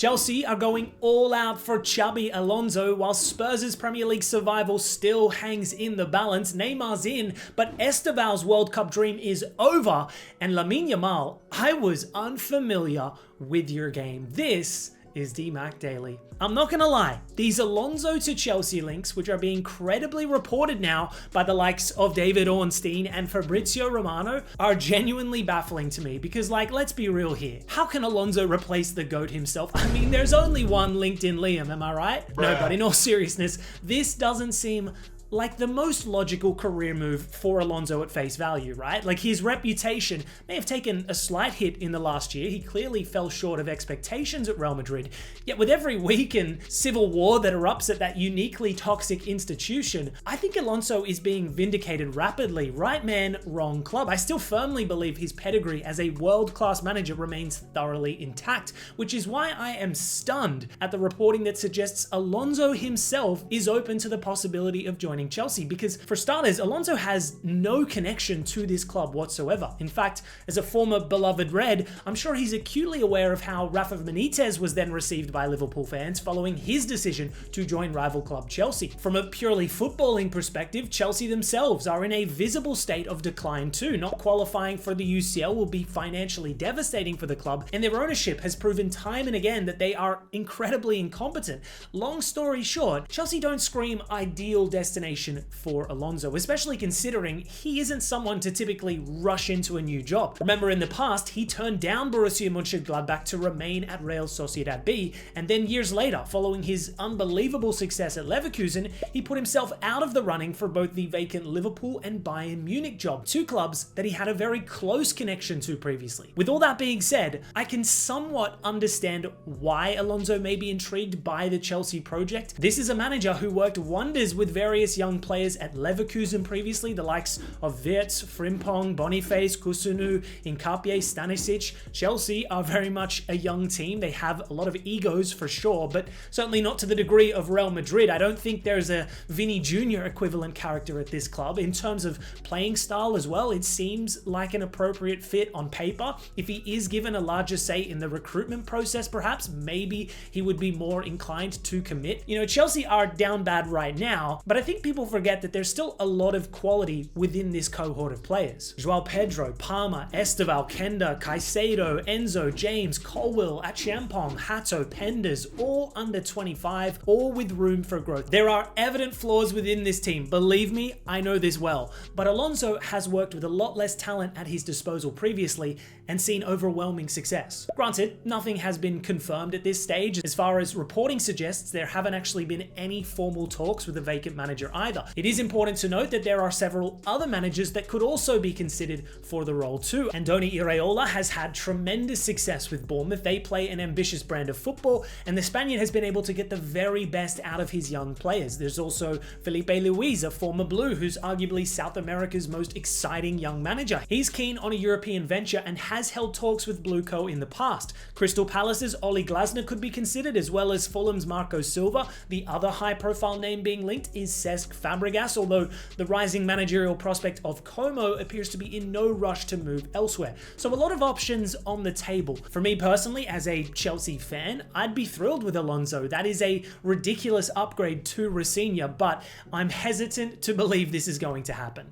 Chelsea are going all out for Xabi Alonso, while Spurs' Premier League survival still hangs in the balance. Neymar's in, but Estevao's World Cup dream is over. And Lamine Yamal, I was unfamiliar with your game. This is DMAC Daily. I'm not gonna lie, these Alonso to Chelsea links, which are being credibly reported now by the likes of David Ornstein and Fabrizio Romano, are genuinely baffling to me because, like, let's be real here. How can Alonso replace the GOAT himself? I mean, there's only one LinkedIn Liam, am I right? No, but in all seriousness, this doesn't seem like the most logical career move for Alonso at face value, right? Like, his reputation may have taken a slight hit in the last year. He clearly fell short of expectations at Real Madrid. Yet with every week and civil war that erupts at that uniquely toxic institution, I think Alonso is being vindicated rapidly. Right man, wrong club. I still firmly believe his pedigree as a world-class manager remains thoroughly intact, which is why I am stunned at the reporting that suggests Alonso himself is open to the possibility of joining Chelsea, because for starters, Alonso has no connection to this club whatsoever. In fact, as a former beloved Red, I'm sure he's acutely aware of how Rafa Benitez was then received by Liverpool fans following his decision to join rival club Chelsea. From a purely footballing perspective, Chelsea themselves are in a visible state of decline too. Not qualifying for the UCL will be financially devastating for the club, and their ownership has proven time and again that they are incredibly incompetent. Long story short, Chelsea don't scream ideal destination for Alonso, especially considering he isn't someone to typically rush into a new job. Remember, in the past, he turned down Borussia Mönchengladbach to remain at Real Sociedad B, and then years later, following his unbelievable success at Leverkusen, he put himself out of the running for both the vacant Liverpool and Bayern Munich job, two clubs that he had a very close connection to previously. With all that being said, I can somewhat understand why Alonso may be intrigued by the Chelsea project. This is a manager who worked wonders with various young players at Leverkusen previously, the likes of Wirtz, Frimpong, Boniface, Kusunu, Nkapie, Stanisic. Chelsea are very much a young team. They have a lot of egos for sure, but certainly not to the degree of Real Madrid. I don't think there's a Vinny Jr. equivalent character at this club. In terms of playing style as well, it seems like an appropriate fit on paper. If he is given a larger say in the recruitment process, perhaps, maybe he would be more inclined to commit. You know, Chelsea are down bad right now, but I think people forget that there's still a lot of quality within this cohort of players. João Pedro, Palmer, Estevao, Kenda, Caicedo, Enzo, James, Colwill, Achiampong, Hato, Penders, all under 25, all with room for growth. There are evident flaws within this team. Believe me, I know this well. But Alonso has worked with a lot less talent at his disposal previously and seen overwhelming success. Granted, nothing has been confirmed at this stage. As far as reporting suggests, there haven't actually been any formal talks with the vacant manager either. It is important to note that there are several other managers that could also be considered for the role too. Andoni Iraola has had tremendous success with Bournemouth. They play an ambitious brand of football, and the Spaniard has been able to get the very best out of his young players. There's also Felipe Luis, a former Blue, who's arguably South America's most exciting young manager. He's keen on a European venture and has held talks with Blueco in the past. Crystal Palace's Oli Glasner could be considered, as well as Fulham's Marco Silva. The other high-profile name being linked is Cesc Fabregas, although the rising managerial prospect of Como appears to be in no rush to move elsewhere. So a lot of options on the table. For me personally, as a Chelsea fan, I'd be thrilled with Alonso. That is a ridiculous upgrade to Rafinha, but I'm hesitant to believe this is going to happen.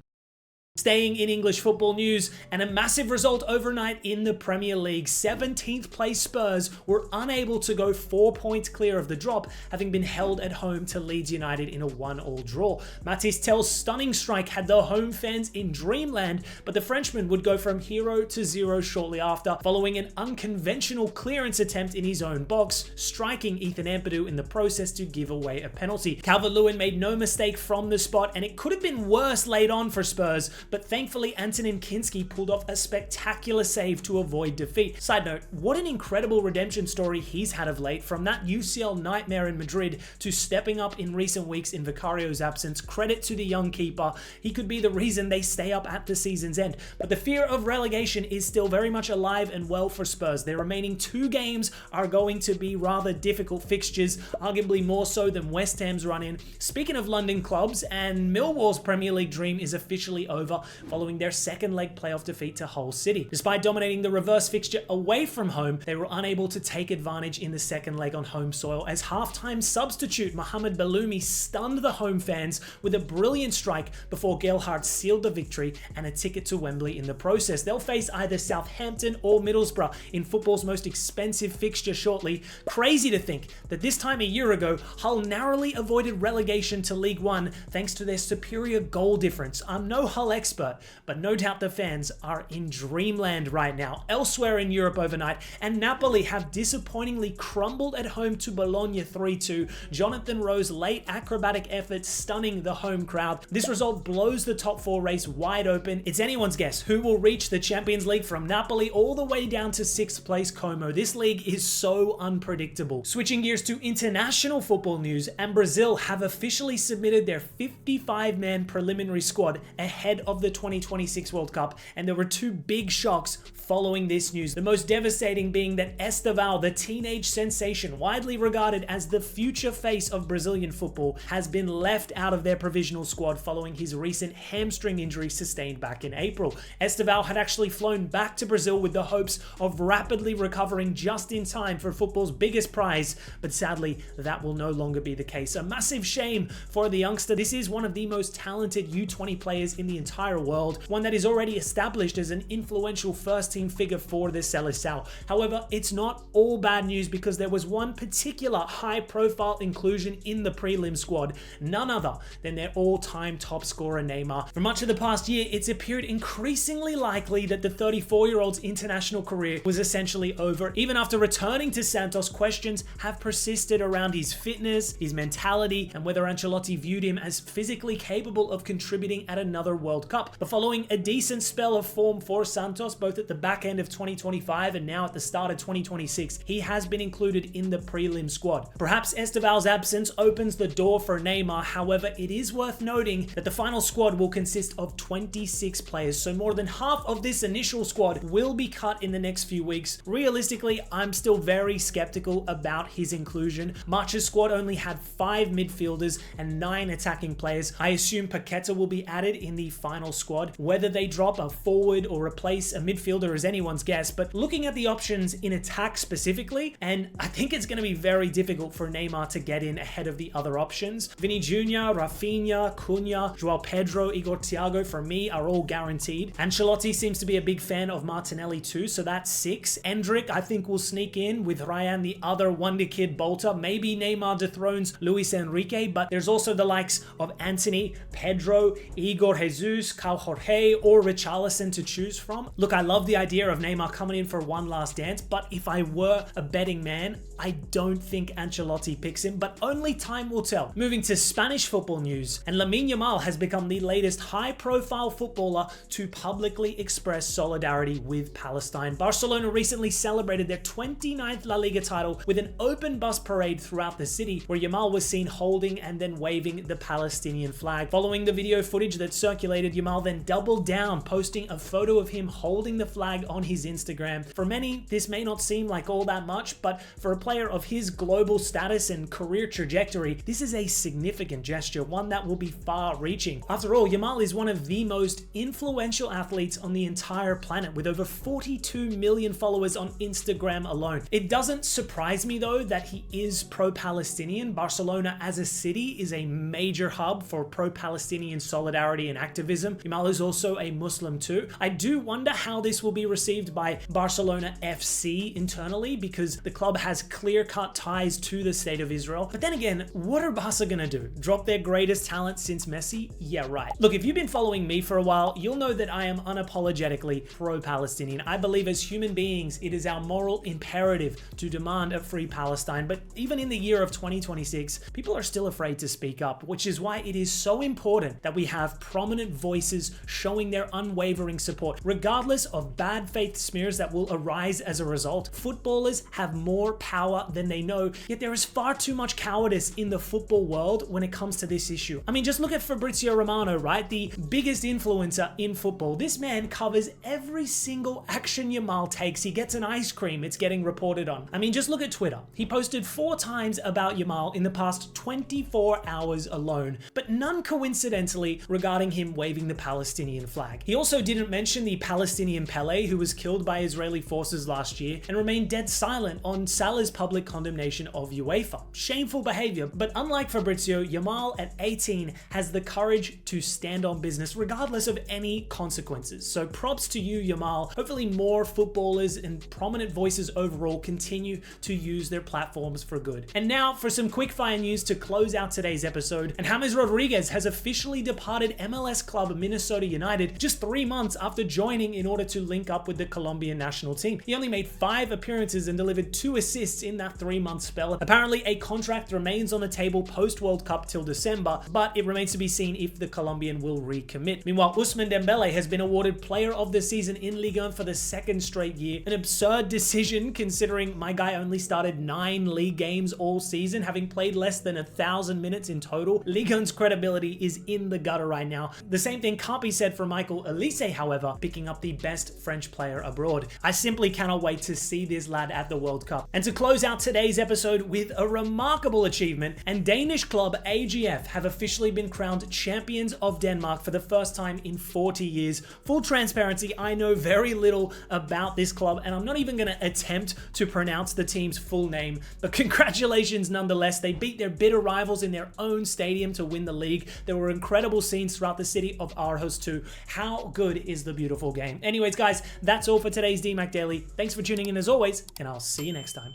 Staying in English football news, and a massive result overnight in the Premier League. 17th place Spurs were unable to go 4 points clear of the drop, having been held at home to Leeds United in a 1-1 draw. Mathys Tel's stunning strike had the home fans in dreamland, but the Frenchman would go from hero to zero shortly after, following an unconventional clearance attempt in his own box, striking Ethan Ampadu in the process to give away a penalty. Calvert-Lewin made no mistake from the spot, and it could have been worse late on for Spurs, but thankfully Antonin Kinski pulled off a spectacular save to avoid defeat. Side note, what an incredible redemption story he's had of late, from that UCL nightmare in Madrid to stepping up in recent weeks in Vicario's absence. Credit to the young keeper. He could be the reason they stay up at the season's end. But the fear of relegation is still very much alive and well for Spurs. Their remaining 2 games are going to be rather difficult fixtures, arguably more so than West Ham's run-in. Speaking of London clubs, and Millwall's Premier League dream is officially over over following their second leg playoff defeat to Hull City. Despite dominating the reverse fixture away from home, they were unable to take advantage in the second leg on home soil as halftime substitute Mohamed Belloumi stunned the home fans with a brilliant strike before Gelhardt sealed the victory and a ticket to Wembley in the process. They'll face either Southampton or Middlesbrough in football's most expensive fixture shortly. Crazy to think that this time a year ago, Hull narrowly avoided relegation to League One thanks to their superior goal difference. I'm no Hull expert, but no doubt the fans are in dreamland right now. Elsewhere in Europe overnight, and Napoli have disappointingly crumbled at home to Bologna 3-2. Jonathan Rowe's late acrobatic effort stunning the home crowd. This result blows the top 4 race wide open. It's anyone's guess who will reach the Champions League from Napoli all the way down to 6th place Como. This league is so unpredictable. Switching gears to international football news, and Brazil have officially submitted their 55-man preliminary squad ahead of the 2026 World Cup, and there were 2 big shocks following this news. The most devastating being that Estevao, the teenage sensation widely regarded as the future face of Brazilian football, has been left out of their provisional squad following his recent hamstring injury sustained back in April. Estevao had actually flown back to Brazil with the hopes of rapidly recovering just in time for football's biggest prize, but sadly that will no longer be the case. A massive shame for the youngster. This is one of the most talented U20 players in the entire world, one that is already established as an influential first-team figure for the Seleção. However, it's not all bad news because there was one particular high-profile inclusion in the prelim squad, none other than their all-time top scorer Neymar. For much of the past year, it's appeared increasingly likely that the 34-year-old's international career was essentially over. Even after returning to Santos, questions have persisted around his fitness, his mentality, and whether Ancelotti viewed him as physically capable of contributing at another World Cup. But following a decent spell of form for Santos, both at the back end of 2025 and now at the start of 2026, he has been included in the prelim squad. Perhaps Estevao's absence opens the door for Neymar. However, it is worth noting that the final squad will consist of 26 players, so more than half of this initial squad will be cut in the next few weeks. Realistically, I'm still very skeptical about his inclusion. March's squad only had 5 midfielders and 9 attacking players. I assume Paqueta will be added in the final squad. Whether they drop a forward or replace a midfielder is anyone's guess, but looking at the options in attack specifically, and I think it's going to be very difficult for Neymar to get in ahead of the other options. Vini Jr., Rafinha, Cunha, Joao Pedro, Igor Thiago for me are all guaranteed. Ancelotti seems to be a big fan of Martinelli too, so that's 6. Endrick I think will sneak in with Ryan, the other wonder kid bolter. Maybe Neymar dethrones Luis Enrique, but there's also the likes of Anthony, Pedro, Igor Jesus, Cal Jorge, or Richarlison to choose from. Look, I love the idea of Neymar coming in for one last dance, but if I were a betting man, I don't think Ancelotti picks him, but only time will tell. Moving to Spanish football news, and Lamine Yamal has become the latest high-profile footballer to publicly express solidarity with Palestine. Barcelona recently celebrated their 29th La Liga title with an open bus parade throughout the city, where Yamal was seen holding and then waving the Palestinian flag. Following the video footage that circulated, Yamal then doubled down, posting a photo of him holding the flag on his Instagram. For many, this may not seem like all that much, but for a player of his global status and career trajectory, this is a significant gesture, one that will be far-reaching. After all, Yamal is one of the most influential athletes on the entire planet, with over 42 million followers on Instagram alone. It doesn't surprise me though that he is pro-Palestinian. Barcelona as a city is a major hub for pro-Palestinian solidarity and activism. Yamal is also a Muslim too. I do wonder how this will be received by Barcelona FC internally, because the club has clear-cut ties to the state of Israel. But then again, what are Barca gonna do? Drop their greatest talent since Messi? Yeah, right. Look, if you've been following me for a while, you'll know that I am unapologetically pro-Palestinian. I believe as human beings, it is our moral imperative to demand a free Palestine. But even in the year of 2026, people are still afraid to speak up, which is why it is so important that we have prominent voices showing their unwavering support, regardless of bad faith smears that will arise as a result. Footballers have more power than they know, yet there is far too much cowardice in the football world when it comes to this issue. I mean, just look at Fabrizio Romano, right? The biggest influencer in football. This man covers every single action Yamal takes. He gets an ice cream, it's getting reported on. I mean, just look at Twitter. He posted 4 times about Yamal in the past 24 hours alone, but none coincidentally regarding him waving saluting the Palestinian flag. He also didn't mention the Palestinian Pele, who was killed by Israeli forces last year, and remained dead silent on Salah's public condemnation of UEFA. Shameful behavior, but unlike Fabrizio, Yamal at 18 has the courage to stand on business regardless of any consequences. So props to you, Yamal. Hopefully more footballers and prominent voices overall continue to use their platforms for good. And now for some quickfire news to close out today's episode. And James Rodriguez has officially departed MLS club Minnesota United just 3 months after joining in order to link up with the Colombian national team. He only made 5 appearances and delivered 2 assists in that 3-month spell. Apparently a contract remains on the table post World Cup till December, but it remains to be seen if the Colombian will recommit. Meanwhile, Ousmane Dembele has been awarded Player of the Season in Ligue 1 for the 2nd straight year. An absurd decision considering my guy only started 9 league games all season, having played less than 1,000 minutes in total. Ligue 1's credibility is in the gutter right now. The same thing can't be said for Michael Olise, however, picking up the best French player abroad. I simply cannot wait to see this lad at the World Cup. And to close out today's episode with a remarkable achievement, and Danish club AGF have officially been crowned champions of Denmark for the first time in 40 years. Full transparency, I know very little about this club, and I'm not even going to attempt to pronounce the team's full name, but congratulations nonetheless. They beat their bitter rivals in their own stadium to win the league. There were incredible scenes throughout the city of Aarhus too. How good is the beautiful game? Anyways, guys, that's all for today's DMAC Daily. Thanks for tuning in as always, and I'll see you next time.